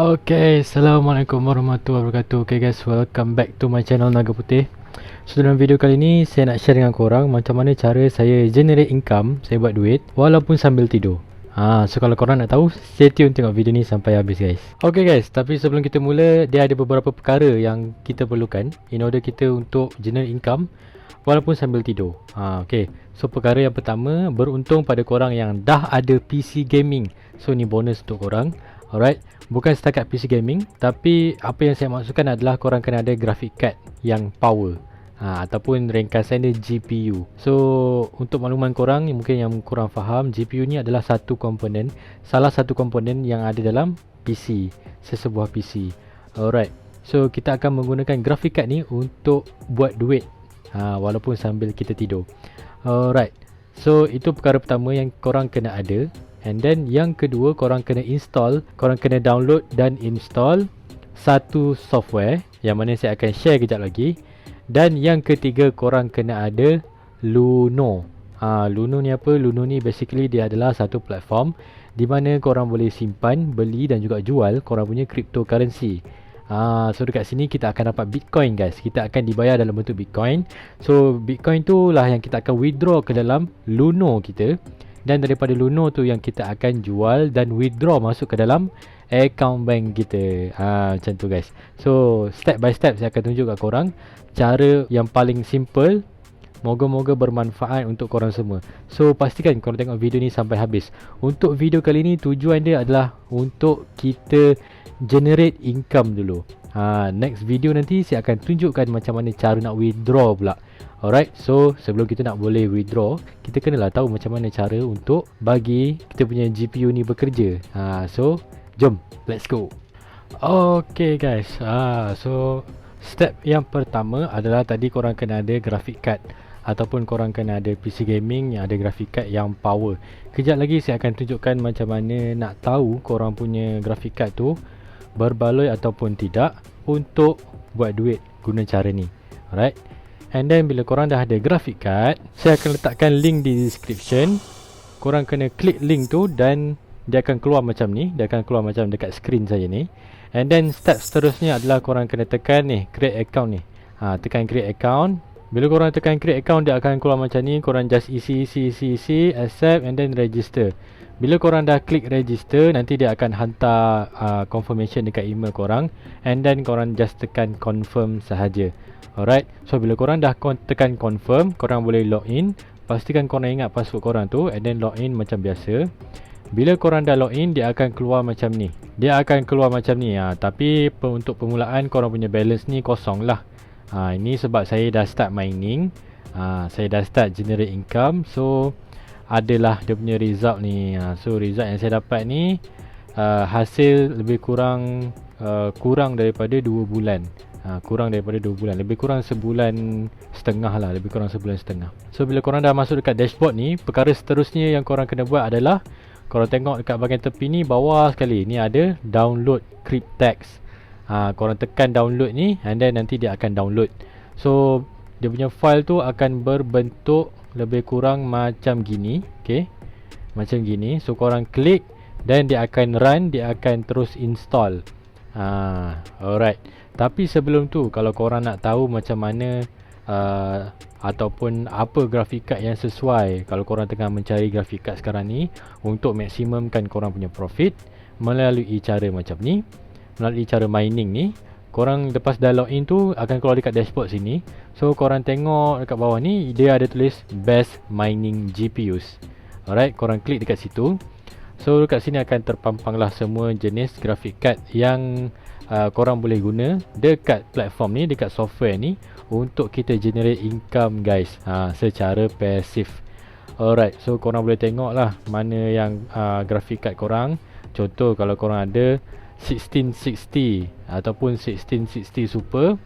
Okay, Assalamualaikum warahmatullahi wabarakatuh. Okay guys, welcome back to my channel Naga Putih. So dalam video kali ni saya nak share dengan korang macam mana cara saya generate income, saya buat duit walaupun sambil tidur. So kalau korang nak tahu, stay tune tengok video ni sampai habis guys. Okay guys, tapi sebelum kita mula, dia ada beberapa perkara yang kita perlukan in order kita untuk generate income walaupun sambil tidur. Okay, so perkara yang pertama, beruntung pada korang yang dah ada PC gaming. So ni bonus untuk korang. Alright, bukan setakat PC gaming, tapi apa yang saya maksudkan adalah korang kena ada graphic card yang power, ataupun ringkasan dia GPU. So untuk makluman korang, mungkin yang korang faham, GPU ni adalah salah satu komponen yang ada dalam PC, sesebuah PC. Alright, so kita akan menggunakan graphic card ni untuk buat duit walaupun sambil kita tidur. Alright, so itu perkara pertama yang korang kena ada. And then yang kedua, korang kena download dan install satu software yang mana saya akan share kejap lagi. Dan yang ketiga, korang kena ada Luno. Luno ni apa? Luno ni basically dia adalah satu platform di mana korang boleh simpan, beli dan juga jual korang punya cryptocurrency. So dekat sini kita akan dapat Bitcoin guys. Kita akan dibayar dalam bentuk Bitcoin. So Bitcoin tu lah yang kita akan withdraw ke dalam Luno kita. Dan daripada Luno tu yang kita akan jual dan withdraw masuk ke dalam account bank kita. Macam tu guys. So step by step saya akan tunjuk kat korang cara yang paling simple. Moga-moga bermanfaat untuk korang semua. So pastikan korang tengok video ni sampai habis. Untuk video kali ni tujuan dia adalah untuk kita generate income dulu. Next video nanti saya akan tunjukkan macam mana cara nak withdraw pula. Alright, so sebelum kita nak boleh withdraw, kita kenalah tahu macam mana cara untuk bagi kita punya GPU ni bekerja. So jom, let's go. Okay guys, so step yang pertama adalah tadi korang kena ada graphic card ataupun korang kena ada PC gaming yang ada graphic card yang power. Kejap lagi saya akan tunjukkan macam mana nak tahu korang punya graphic card tu berbaloi ataupun tidak untuk buat duit guna cara ni. Alright, and then bila korang dah ada graphic card, saya akan letakkan link di description. Korang kena klik link tu dan dia akan keluar macam ni. Dia akan keluar macam dekat screen saya ni. And then step seterusnya adalah korang kena tekan ni, create account ni. Tekan create account. Bila korang tekan create account, dia akan keluar macam ni. Korang just isi, accept and then register. Bila korang dah klik register, nanti dia akan hantar confirmation dekat email korang. And then korang just tekan confirm sahaja. Alright, so bila korang dah tekan confirm, korang boleh login. Pastikan korang ingat password korang tu and then login macam biasa. Bila korang dah login, dia akan keluar macam ni. Tapi untuk permulaan korang punya balance ni kosong lah. Ini sebab saya dah start mining. Saya dah start generate income. So adalah dia punya result ni. So result yang saya dapat ni hasil lebih kurang daripada 2 bulan. Lebih kurang sebulan setengah lah. So bila korang dah masuk dekat dashboard ni, perkara seterusnya yang korang kena buat adalah korang tengok dekat bahagian tepi ni, bawah sekali ni ada download Cryptex. Korang tekan download ni and then nanti dia akan download. So dia punya file tu akan berbentuk lebih kurang macam gini. Okay, macam gini. So korang klik dan dia akan run, dia akan terus install. Alright, tapi sebelum tu, kalau korang nak tahu macam mana ataupun apa graphic card yang sesuai, kalau korang tengah mencari graphic card sekarang ni untuk maksimumkan korang punya profit melalui cara macam ni, melalui cara mining ni, korang lepas dah login tu akan keluar dekat dashboard sini. So korang tengok dekat bawah ni, dia ada tulis best mining GPUs. Alright, korang klik dekat situ. So dekat sini akan terpampanglah semua jenis graphic card yang korang boleh guna dekat platform ni, dekat software ni untuk kita generate income guys, secara pasif. Alright, so korang boleh tengok lah mana yang graphic card korang. Contoh kalau korang ada 1660 ataupun 1660 Super,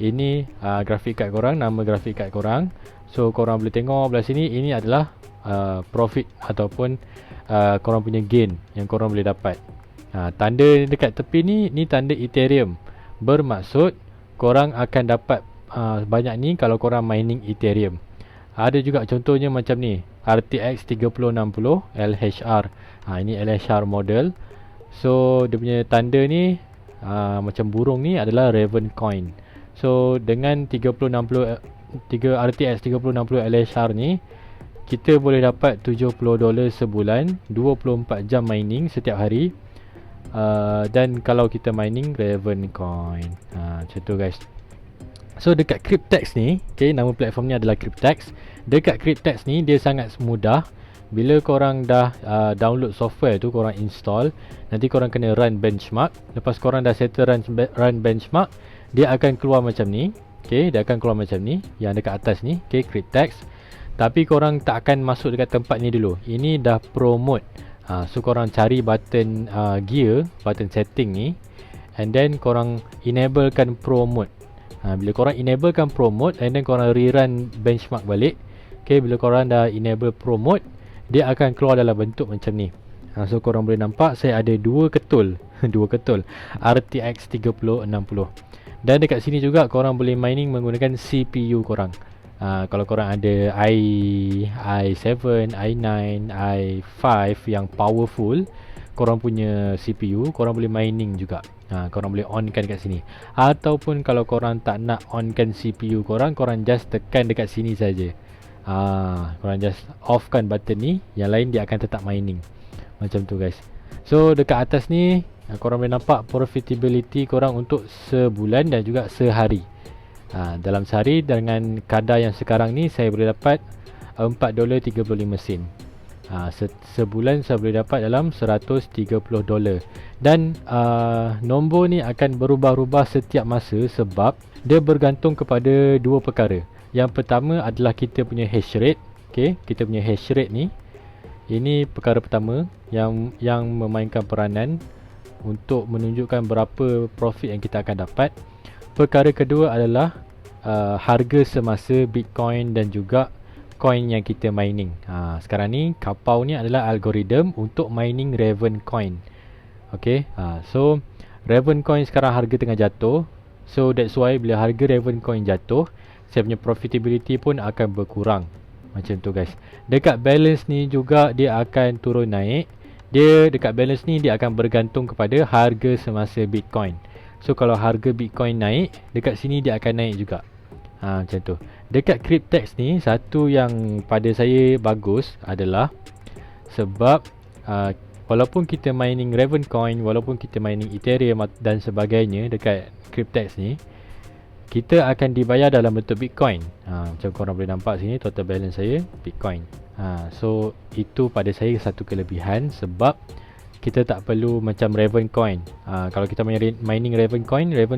ini graphic card korang, nama graphic card korang. So korang boleh tengok belah sini, ini adalah profit ataupun korang punya gain yang korang boleh dapat. Tanda dekat tepi ni tanda Ethereum. Bermaksud korang akan dapat banyak ni kalau korang mining Ethereum. Ada juga contohnya macam ni, RTX 3060 LHR. Ini LHR model. So dia punya tanda ni macam burung ni adalah Raven Coin. So dengan 3060 RTX 3060 LHR ni, kita boleh dapat $70 sebulan, 24 jam mining setiap hari. Dan kalau kita mining Raven Coin, macam tu guys. So dekat Cryptex ni, okay, nama platform ni adalah Cryptex. Dekat Cryptex ni dia sangat mudah. Bila korang dah download software tu, korang install, nanti korang kena run benchmark. Lepas korang dah settle run benchmark, dia akan keluar macam ni. Okay, dia akan keluar macam ni, yang dekat atas ni, okay, Cryptex. Tapi korang tak akan masuk dekat tempat ni dulu. Ini dah promote. So korang cari button gear, button setting ni, and then korang enablekan promote. Bila korang enablekan promote and then korang rerun benchmark balik, okay, bila korang dah enable promote, dia akan keluar dalam bentuk macam ni. So korang boleh nampak saya ada dua ketul dua ketul RTX 3060. Dan dekat sini juga korang boleh mining menggunakan CPU korang. Kalau korang ada i7, i9, i5 yang powerful, korang punya CPU, korang boleh mining juga. Korang boleh onkan kat sini. Ataupun kalau korang tak nak onkan CPU korang, korang just tekan dekat sini saja. Korang just offkan button ni, yang lain dia akan tetap mining. Macam tu guys. So dekat atas ni korang boleh nampak profitability korang untuk sebulan dan juga sehari. Dalam sehari dengan kadar yang sekarang ni, saya boleh dapat $4.35. Sebulan saya boleh dapat dalam $130. Dan nombor ni akan berubah-ubah setiap masa sebab dia bergantung kepada dua perkara. Yang pertama adalah kita punya hash rate. Okay, kita punya hash rate ni, ini perkara pertama yang memainkan peranan untuk menunjukkan berapa profit yang kita akan dapat. Perkara kedua adalah harga semasa Bitcoin dan juga coin yang kita mining. Sekarang ni Kapau ni adalah algoritma untuk mining Raven Coin. Okay, so Raven Coin sekarang harga tengah jatuh. So that's why bila harga Raven Coin jatuh, saya punya profitability pun akan berkurang. Macam tu guys. Dekat balance ni juga dia akan turun naik. Dia dekat balance ni dia akan bergantung kepada harga semasa Bitcoin. So kalau harga Bitcoin naik, dekat sini dia akan naik juga. Macam tu. Dekat Cryptex ni, satu yang pada saya bagus adalah sebab walaupun kita mining Raven Coin, walaupun kita mining Ethereum dan sebagainya dekat Cryptex ni, kita akan dibayar dalam bentuk Bitcoin. Macam korang boleh nampak sini, total balance saya Bitcoin. So itu pada saya satu kelebihan sebab kita tak perlu macam Raven Coin. Kalau kita mining Raven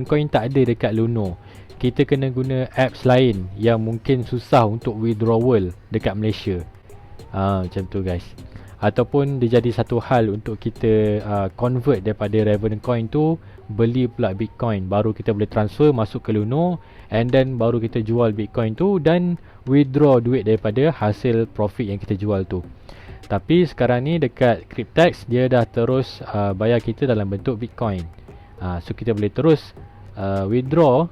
Coin tak ada dekat Luno. Kita kena guna apps lain yang mungkin susah untuk withdrawal dekat Malaysia. Macam tu guys. Ataupun dia jadi satu hal untuk kita convert daripada Raven Coin tu, beli pula Bitcoin, baru kita boleh transfer masuk ke Luno, and then baru kita jual Bitcoin tu dan withdraw duit daripada hasil profit yang kita jual tu. Tapi sekarang ni dekat Cryptex dia dah terus bayar kita dalam bentuk Bitcoin. So kita boleh terus withdraw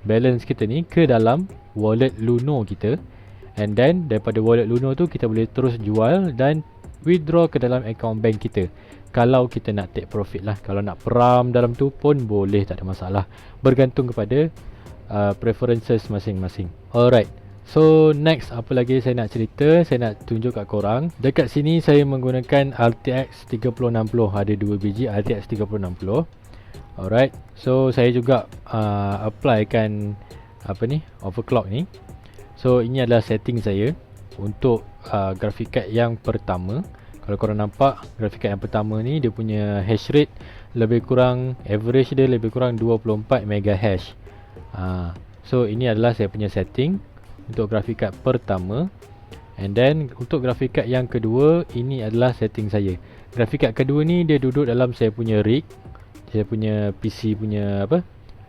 balance kita ni ke dalam wallet Luno kita, and then daripada wallet Luno tu kita boleh terus jual dan withdraw ke dalam account bank kita. Kalau kita nak take profit lah. Kalau nak peram dalam tu pun boleh, tak ada masalah. Bergantung kepada preferences masing-masing. Alright. So next, apa lagi saya nak cerita, saya nak tunjuk kat korang. Dekat sini saya menggunakan RTX 3060. Ada 2 biji RTX 3060. Alright. So saya juga applykan overclock ni. So ini adalah setting saya untuk graphic card yang pertama. Kalau korang nampak graphic card yang pertama ni, dia punya hash rate lebih kurang, average dia lebih kurang 24 mega hash. So ini adalah saya punya setting untuk graphic card pertama. And then untuk graphic card yang kedua, ini adalah setting saya. Graphic card kedua ni dia duduk dalam saya punya rig, saya punya PC punya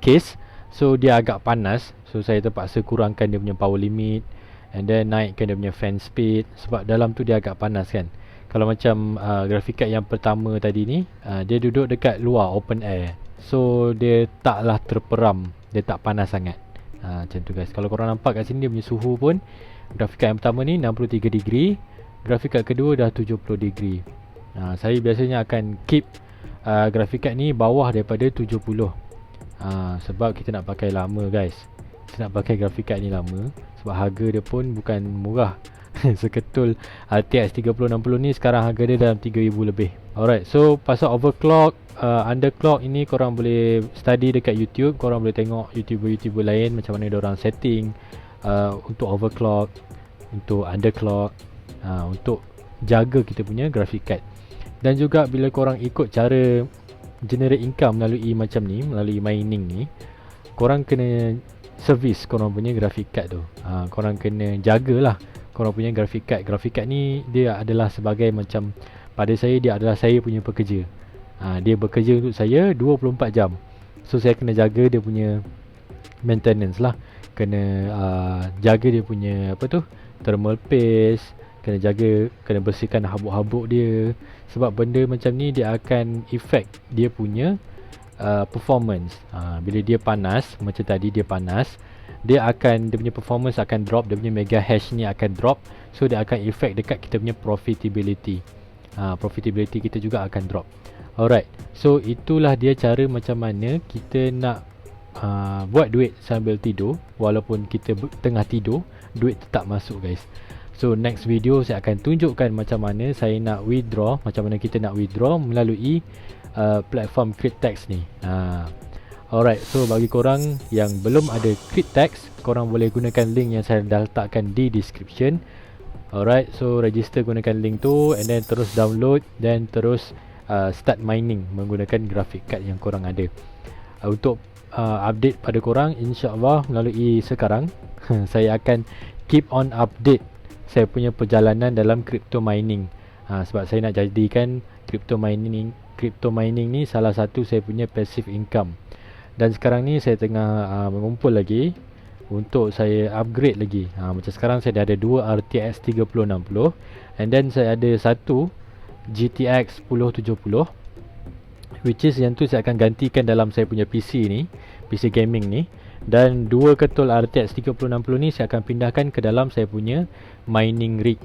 case. So dia agak panas, so saya terpaksa kurangkan dia punya power limit, and then naikkan dia punya fan speed sebab dalam tu dia agak panas kan. Kalau macam graphic card yang pertama tadi ni, dia duduk dekat luar open air, so dia taklah terperam, dia tak panas sangat. Macam tu guys. Kalau korang nampak kat sini dia punya suhu pun, graphic card yang pertama ni 63 degree, graphic card kedua dah 70 degree. Saya biasanya akan keep graphic card ni bawah daripada 70. Sebab kita nak pakai lama guys. Kita nak pakai graphic card ni lama sebab harga dia pun bukan murah. Seketul RTX 3060 ni sekarang harga dia dalam 3000 lebih. Alright, so pasal overclock, underclock ini korang boleh study dekat YouTube. Korang boleh tengok YouTuber lain macam mana diorang setting untuk overclock, untuk underclock, untuk jaga kita punya graphic card. Dan juga bila korang ikut cara generate income melalui macam ni, melalui mining ni, korang kena service korang punya graphic card tu. Korang kena jagalah korang punya graphic card. Graphic card ni dia adalah sebagai macam, pada saya dia adalah saya punya pekerja. Dia bekerja untuk saya 24 jam. So saya kena jaga dia punya maintenance lah. Kena jaga dia punya thermal paste, kena jaga, kena bersihkan habuk-habuk dia. Sebab benda macam ni dia akan affect dia punya performance. Bila dia panas, macam tadi dia panas, dia punya performance akan drop, dia punya mega hash ni akan drop. So dia akan affect dekat kita punya profitability. Profitability kita juga akan drop. Alright, so itulah dia cara macam mana kita nak buat duit sambil tidur. Walaupun kita tengah tidur, duit tetap masuk guys. So next video saya akan tunjukkan macam mana saya nak withdraw, macam mana kita nak withdraw melalui platform Cryptex ni. Alright, so bagi korang yang belum ada Cryptex, korang boleh gunakan link yang saya dah letakkan di description. Alright, so register gunakan link tu, and then terus download, dan terus start mining menggunakan graphic card yang korang ada. Untuk update pada korang, insyaAllah melalui sekarang saya akan keep on update saya punya perjalanan dalam crypto mining. Sebab saya nak jadikan crypto mining ni salah satu saya punya passive income. Dan sekarang ni saya tengah mengumpul lagi untuk saya upgrade lagi. Macam sekarang saya dah ada 2 RTX 3060, and then saya ada satu GTX 1070, which is yang tu saya akan gantikan dalam saya punya PC ni, PC gaming ni. Dan 2 ketul RTX 3060 ni saya akan pindahkan ke dalam saya punya mining rig.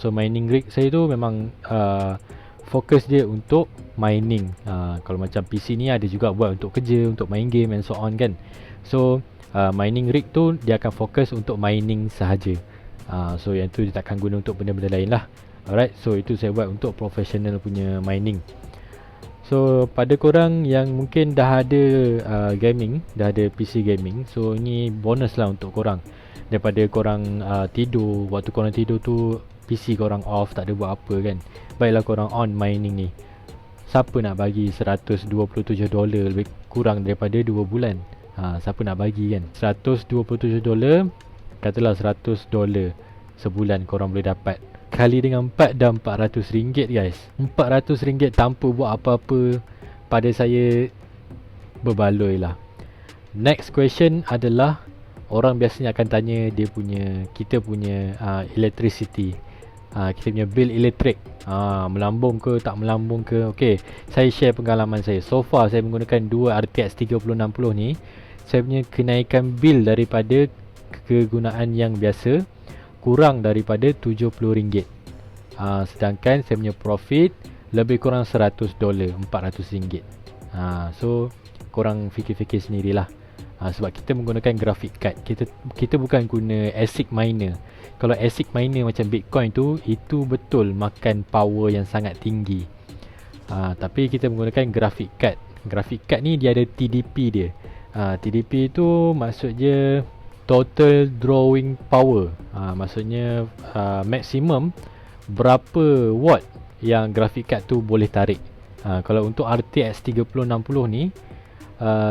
So mining rig saya tu memang fokus dia untuk mining. Kalau macam PC ni ada juga buat untuk kerja, untuk main game and so on kan. So mining rig tu dia akan fokus untuk mining sahaja. So yang tu dia takkan guna untuk benda-benda lain lah. Alright, so itu saya buat untuk professional punya mining. So pada korang yang mungkin dah ada gaming, dah ada PC gaming, so ni bonus lah untuk korang. Daripada korang tidur, waktu korang tidur tu PC korang off, tak ada buat apa kan, baiklah korang on mining ni. Siapa nak bagi $127 lebih kurang daripada 2 bulan? Siapa nak bagi kan? $127, katalah $100 sebulan korang boleh dapat. Kali dengan 4 dah RM400 guys. RM400 tanpa buat apa-apa, pada saya berbaloi lah. Next question adalah, orang biasanya akan tanya kita punya electricity, kita punya bill elektrik, melambung ke tak melambung ke. Okay, saya share pengalaman saya. So far saya menggunakan 2 RTX 3060 ni, saya punya kenaikan bil daripada kegunaan yang biasa kurang daripada RM70. Sedangkan saya punya profit lebih kurang $100, RM400. So korang fikir-fikir sendirilah. Sebab kita menggunakan graphic card, kita bukan guna ASIC miner. Kalau ASIC miner macam Bitcoin tu, itu betul makan power yang sangat tinggi. Tapi kita menggunakan graphic card. Graphic card ni dia ada TDP dia. TDP tu maksudnya total drawing power. Maksudnya maksimum berapa watt yang graphic card tu boleh tarik. Kalau untuk RTX 3060 ni,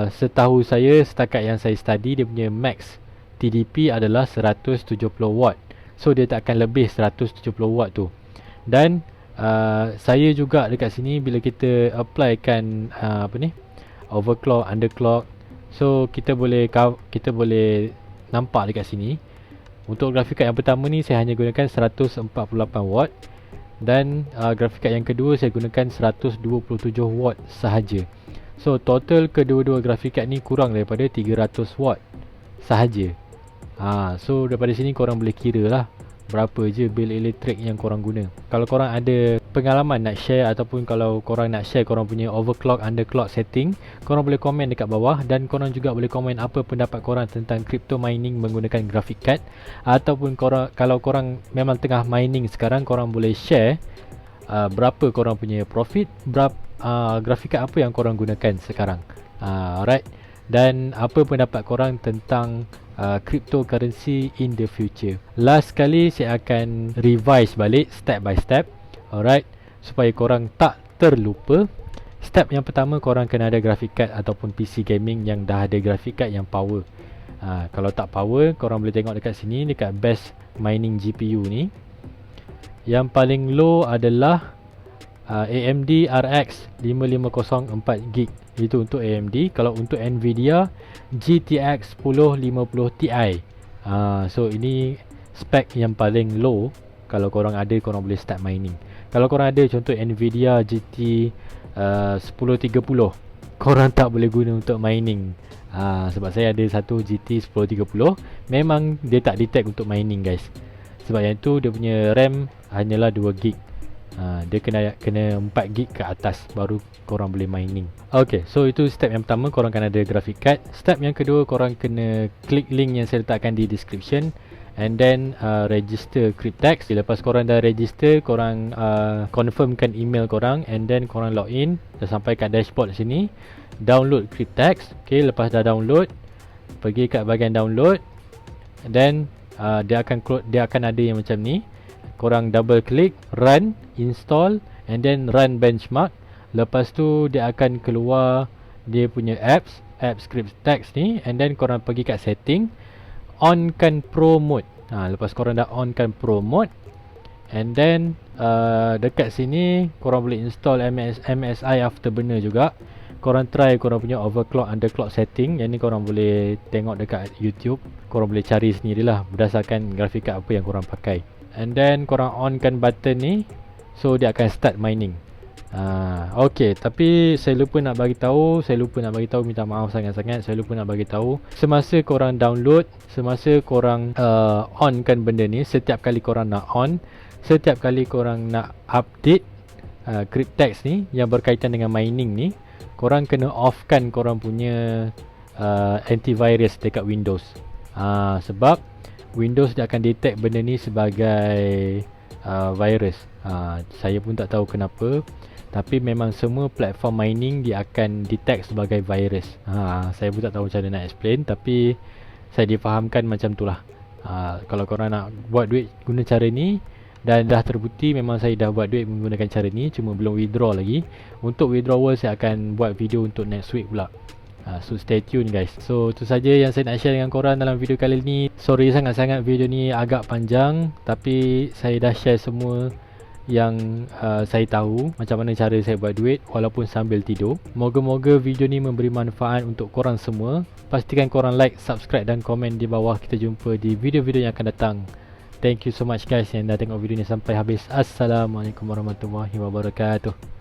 setahu saya, setakat yang saya study, dia punya max TDP adalah 170 watt. So dia tak akan lebih 170 watt tu. Dan saya juga dekat sini, bila kita applykan overclock, underclock, so kita boleh nampak dekat sini. Untuk grafik card yang pertama ni saya hanya gunakan 148 watt, dan grafik card yang kedua saya gunakan 127 watt sahaja. So total kedua-dua grafik card ni kurang daripada 300 watt sahaja. So daripada sini korang boleh kira lah berapa je bil elektrik yang korang guna. Kalau korang ada pengalaman nak share ataupun kalau korang nak share korang punya overclock, underclock setting, korang boleh komen dekat bawah. Dan korang juga boleh komen apa pendapat korang tentang crypto mining menggunakan graphic card. Ataupun korang, kalau korang memang tengah mining sekarang, korang boleh share berapa korang punya profit, berapa graphic card apa yang korang gunakan sekarang. Alright. Dan apa pendapat korang tentang cryptocurrency in the future. Last kali saya akan revise balik step by step. Alright, supaya korang tak terlupa. Step yang pertama, korang kena ada graphic card ataupun PC gaming yang dah ada graphic card yang power. Kalau tak power, korang boleh tengok dekat sini, dekat best mining GPU ni. Yang paling low adalah AMD RX 5504 GB. Itu untuk AMD. Kalau untuk Nvidia, GTX 1050 Ti. So ini spek yang paling low. Kalau korang ada, korang boleh start mining. Kalau korang ada contoh Nvidia GT 1030, korang tak boleh guna untuk mining. Sebab saya ada satu GT 1030, memang dia tak detect untuk mining guys. Sebab yang tu dia punya RAM hanyalah 2 GB. Dia kena 4 GB ke atas baru korang boleh mining. Okay, so itu step yang pertama, korang kena ada graphic card. Step yang kedua, korang kena klik link yang saya letakkan di description, and then register Cryptex. Lepas korang dah register, korang confirmkan email korang, and then korang login. Dah sampai kat dashboard sini, download Cryptex. Okay, lepas dah download, pergi kat bahagian download, and then dia akan ada yang macam ni. Korang double click, run, install, and then run benchmark. Lepas tu dia akan keluar dia punya apps Cryptex ni, and then korang pergi kat setting, onkan pro mode. Lepas korang dah onkan pro mode, and then dekat sini korang boleh install MSI Afterburner juga. Korang try korang punya overclock, underclock setting. Yang ni korang boleh tengok dekat YouTube. Korang boleh cari sendirilah berdasarkan grafik card apa yang korang pakai. And then korang onkan button ni, so dia akan start mining. Okay, tapi saya lupa nak bagi tahu, minta maaf sangat-sangat, saya lupa nak bagi tahu. Semasa korang download, semasa korang onkan benda ni, setiap kali korang nak on, setiap kali korang nak update Cryptex ni yang berkaitan dengan mining ni, korang kena offkan korang punya antivirus dekat Windows. Sebab Windows dia akan detect benda ni sebagai virus. Saya pun tak tahu kenapa, tapi memang semua platform mining dia akan detect sebagai virus. Saya pun tak tahu macam mana nak explain, tapi saya difahamkan macam tu lah. Kalau korang nak buat duit guna cara ni, dan dah terbukti memang saya dah buat duit menggunakan cara ni, cuma belum withdraw lagi. Untuk withdrawal saya akan buat video untuk next week pula. So stay tune guys. So itu saja yang saya nak share dengan korang dalam video kali ni. Sorry sangat-sangat video ni agak panjang, tapi saya dah share semua yang saya tahu macam mana cara saya buat duit walaupun sambil tidur. Moga-moga video ni memberi manfaat untuk korang semua. Pastikan korang like, subscribe dan komen di bawah. Kita jumpa di video-video yang akan datang. Thank you so much guys yang dah tengok video ni sampai habis. Assalamualaikum warahmatullahi wabarakatuh.